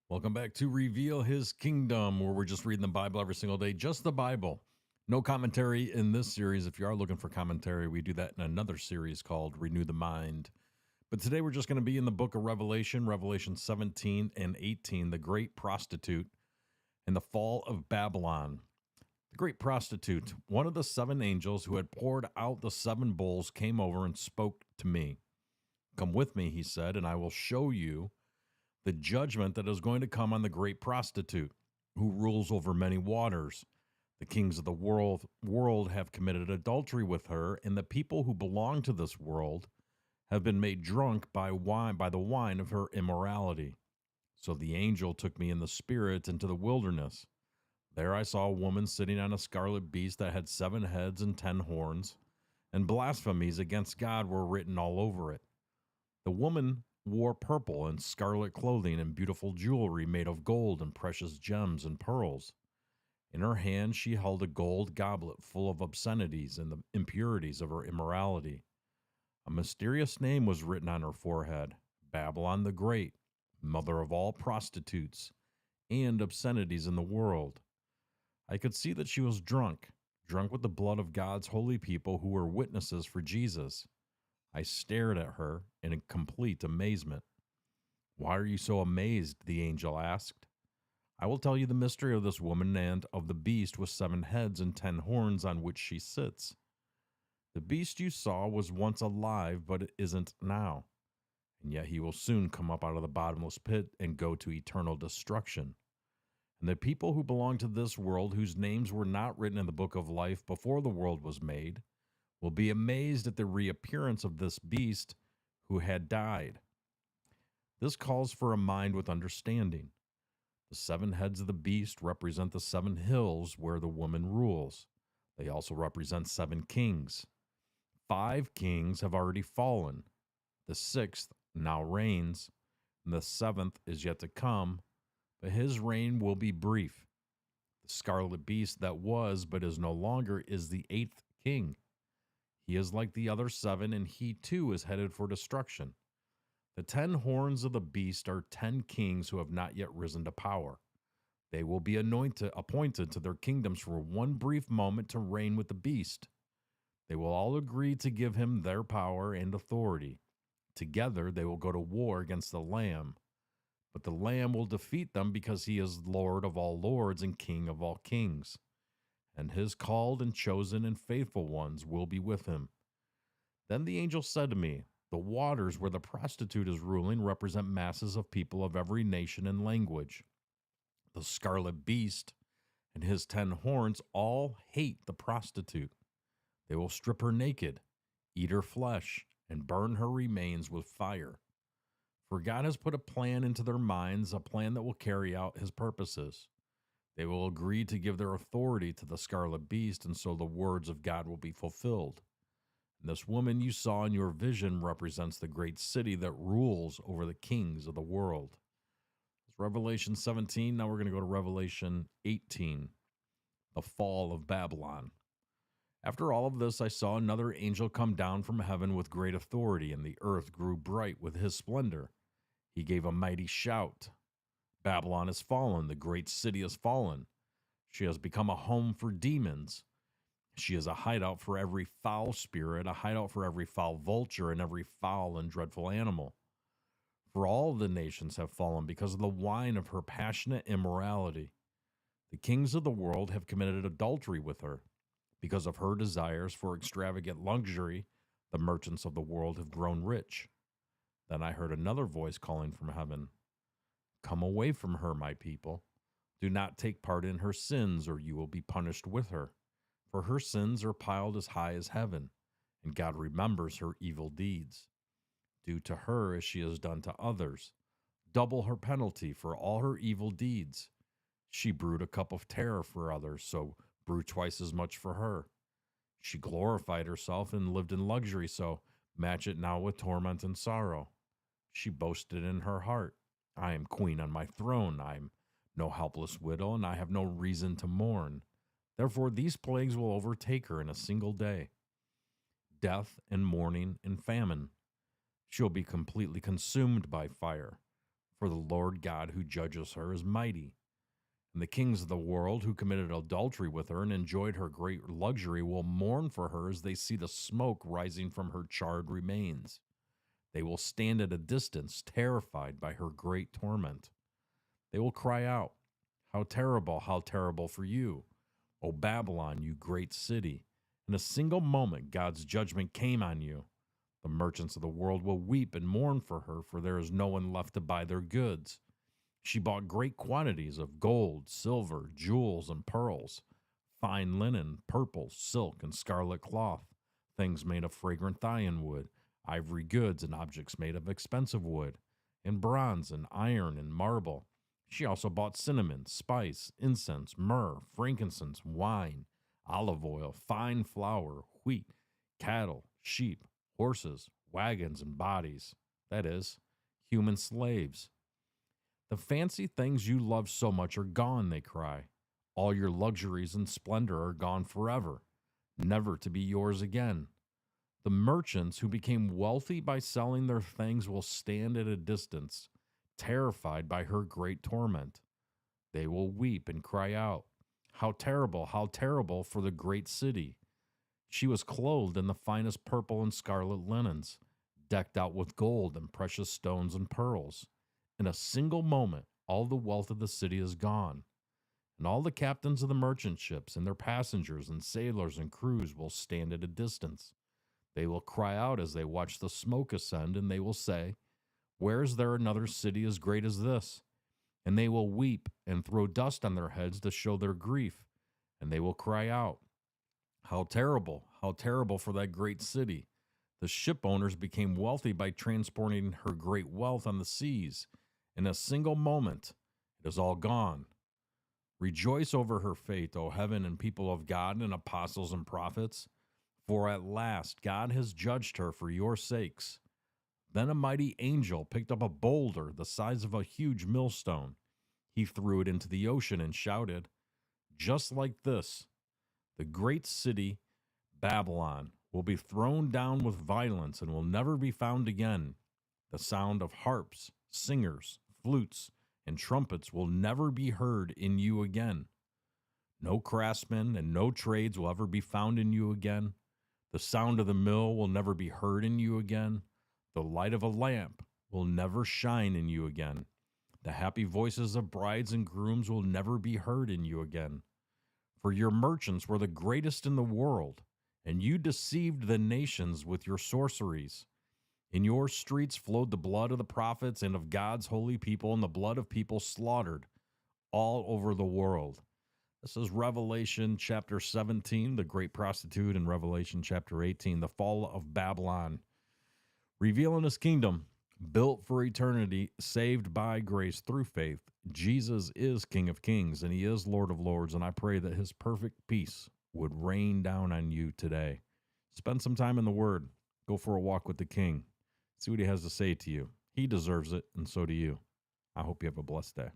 Welcome back to Reveal His Kingdom, where we're just reading the Bible every single day, just the Bible. No commentary in this series. If you are looking for commentary, we do that in another series called Renew the Mind. But today we're just going to be in the book of Revelation, Revelation 17 and 18, the great prostitute and the fall of Babylon. The great prostitute, one of the seven angels who had poured out the seven bowls, came over and spoke to me. Come with me, he said, and I will show you the judgment that is going to come on the great prostitute who rules over many waters. The kings of the world have committed adultery with her, and the people who belong to this world have been made drunk by the wine of her immorality. So the angel took me in the spirit into the wilderness. There I saw a woman sitting on a scarlet beast that had 7 heads and 10 horns, and blasphemies against God were written all over it. The woman wore purple and scarlet clothing and beautiful jewelry made of gold and precious gems and pearls. In her hand she held a gold goblet full of obscenities and the impurities of her immorality. A mysterious name was written on her forehead: Babylon the Great, mother of all prostitutes and obscenities in the world. I could see that she was drunk with the blood of God's holy people who were witnesses for Jesus. I stared at her in complete amazement. Why are you so amazed? The angel asked. I will tell you the mystery of this woman and of the beast with 7 heads and 10 horns on which she sits. The beast you saw was once alive, but it isn't now, and yet he will soon come up out of the bottomless pit and go to eternal destruction. And the people who belong to this world, whose names were not written in the book of life before the world was made, will be amazed at the reappearance of this beast who had died. This calls for a mind with understanding. The 7 heads of the beast represent the 7 hills where the woman rules. They also represent 7 kings. 5 kings have already fallen. The 6th now reigns, and the 7th is yet to come, but his reign will be brief. The scarlet beast that was but is no longer is the 8th king. He is like the other 7, and he too is headed for destruction. The 10 horns of the beast are 10 kings who have not yet risen to power. They will be appointed to their kingdoms for one brief moment to reign with the beast. They will all agree to give him their power and authority. Together they will go to war against the Lamb. But the Lamb will defeat them because he is Lord of all lords and King of all kings. And his called and chosen and faithful ones will be with him. Then the angel said to me, the waters where the prostitute is ruling represent masses of people of every nation and language. The scarlet beast and his 10 horns all hate the prostitute. They will strip her naked, eat her flesh, and burn her remains with fire. For God has put a plan into their minds, a plan that will carry out his purposes. They will agree to give their authority to the scarlet beast, and so the words of God will be fulfilled. And this woman you saw in your vision represents the great city that rules over the kings of the world. It's Revelation 17. Now we're going to go to Revelation 18, the fall of Babylon. After all of this, I saw another angel come down from heaven with great authority, and the earth grew bright with his splendor. He gave a mighty shout. Babylon has fallen, the great city has fallen. She has become a home for demons. She is a hideout for every foul spirit, a hideout for every foul vulture, and every foul and dreadful animal. For all the nations have fallen because of the wine of her passionate immorality. The kings of the world have committed adultery with her. Because of her desires for extravagant luxury, the merchants of the world have grown rich. Then I heard another voice calling from heaven, Come away from her, my people. Do not take part in her sins, or you will be punished with her. For her sins are piled as high as heaven, and God remembers her evil deeds. Do to her as she has done to others. Double her penalty for all her evil deeds. She brewed a cup of terror for others, so brew twice as much for her. She glorified herself and lived in luxury, so match it now with torment and sorrow. She boasted in her heart, I am queen on my throne. I am no helpless widow, and I have no reason to mourn. Therefore these plagues will overtake her in a single day: death and mourning and famine. She'll be completely consumed by fire. for the Lord God who judges her is mighty. And the kings of the world who committed adultery with her and enjoyed her great luxury will mourn for her as they see the smoke rising from her charred remains. They will stand at a distance, terrified by her great torment. They will cry out, how terrible for you, O Babylon, you great city. In a single moment, God's judgment came on you. The merchants of the world will weep and mourn for her, for there is no one left to buy their goods. She bought great quantities of gold, silver, jewels, and pearls, fine linen, purple, silk, and scarlet cloth, things made of fragrant thyine wood, ivory goods, and objects made of expensive wood, and bronze, and iron, and marble. She also bought cinnamon, spice, incense, myrrh, frankincense, wine, olive oil, fine flour, wheat, cattle, sheep, horses, wagons, and bodies, that is, human slaves. The fancy things you love so much are gone, they cry. All your luxuries and splendor are gone forever, never to be yours again. The merchants who became wealthy by selling their things will stand at a distance, terrified by her great torment. They will weep and cry out, how terrible for the great city. She was clothed in the finest purple and scarlet linens, decked out with gold and precious stones and pearls. In a single moment, all the wealth of the city is gone, and all the captains of the merchant ships and their passengers and sailors and crews will stand at a distance. They will cry out as they watch the smoke ascend, and they will say, where is there another city as great as this? And they will weep and throw dust on their heads to show their grief, and they will cry out, how terrible for that great city. The ship owners became wealthy by transporting her great wealth on the seas. In a single moment, it is all gone. Rejoice over her fate, O heaven and people of God and apostles and prophets, for at last God has judged her for your sakes. Then a mighty angel picked up a boulder the size of a huge millstone. He threw it into the ocean and shouted, just like this, the great city, Babylon, will be thrown down with violence and will never be found again. The sound of harps, singers, flutes, and trumpets will never be heard in you again. No craftsmen and no trades will ever be found in you again. The sound of the mill will never be heard in you again. The light of a lamp will never shine in you again. The happy voices of brides and grooms will never be heard in you again. For your merchants were the greatest in the world, and you deceived the nations with your sorceries. In your streets flowed the blood of the prophets and of God's holy people, and the blood of people slaughtered all over the world. This is Revelation chapter 17, the great prostitute, and Revelation chapter 18, the fall of Babylon. Revealing his kingdom, built for eternity, saved by grace through faith. Jesus is King of Kings, and he is Lord of Lords, and I pray that his perfect peace would rain down on you today. Spend some time in the Word. Go for a walk with the King. See what he has to say to you. He deserves it, and so do you. I hope you have a blessed day.